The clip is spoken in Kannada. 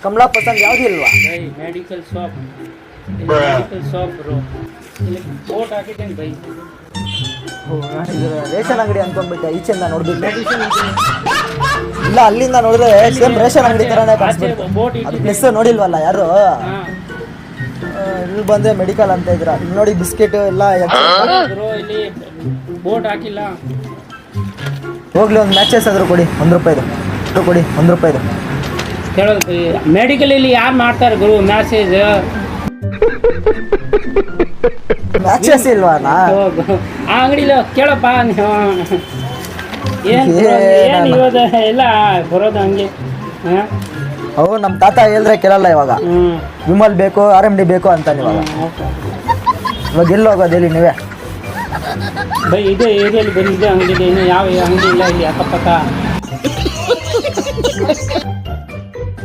ಕಮಲಾ ಪಸಂದ್ ಯಾವ್ದು ಇಲ್ವಾ? By medical shop bro. ಇಲ್ಲಿ ಬೋಟ್ ಹಾಕಿದ್ದೇನೆ ಬೈ. ರೇಷನ್ ಅಂಗಡಿ ಅನ್ಕೊಂಡ್ಬಿಟ್ಟೆ ಈಚೆಯಿಂದ ನೋಡ್ಬಿಟ್ಟು. ಮೆಡಿಸಿನ್ ಇಲ್ಲ ಅಲ್ಲಿಂದ ನೋಡಿದ್ರೆ ಸೇಮ್ ರೇಷನ್ ಅಂಗಡಿ ತರಾನೇ ಕಾಣಿಸ್ಬಿಟ್ಟು. ಬೋಟ್ ಅದು ಪ್ಲೇಸ್ ನೋಡಿಲ್ವಲ್ಲ ಯಾರು? ಇಲ್ಲಿ ಬಂದೆ ಮೆಡಿಕಲ್ ಅಂತ ಇದ್ರ. ಇಲ್ಲಿ ನೋಡಿ ಬಿಸ್ಕೆಟ್ ಎಲ್ಲ ಬ್ರೋ ಇಲ್ಲಿ ಬೋಟ್ ಹಾಕಿಲ್ಲ. ಹೋಗ್ಲಿ ಒಂದು ಮ್ಯಾಚಸ್ ಆದ್ರೂ ಕೊಡಿ ₹1 ಕೊಡಿ ₹1 ಕೇಳೋದು ಮೆಡಿಕಲ್ ಇಲ್ಲಿ ಯಾರು ಮಾಡ್ತಾರೆ ಗುರು ಮ್ಯಾಸೇಜ್? ಮ್ಯಾಚಸ್ ಇಲ್ವಾನಾ? ಆ ಅಂಗಡಿಲಿ ಕೇಳಪ್ಪ ನೀವು. ಏನು ಇವತ್ತು ಎಲ್ಲ ಬರೋದು ಹಂಗೆ. ಅವು ನಮ್ಮ ತಾತ ಹೇಳಿದ್ರೆ ಕೇಳಲ್ಲ ಇವಾಗ. ವಿಮಲ್ ಬೇಕು RMD ಬೇಕು ಅಂತಾನೆ ಇವಾಗ. ಇವಾಗ ಎಲ್ಲಿ ಹೋಗೋದು ಹೇಳಿ ನೀವೇ? ಬೈ ಇದೇ ಏರಿಯಲ್ಲಿ ಬಂದಿದೆ ಅಂಗಡಿ ಇದೆ. ಇನ್ನು ಯಾವ ಅಂಗಡಿ ಇಲ್ಲ ಇಲ್ಲಿ ಅಕ್ಕಪಕ್ಕ.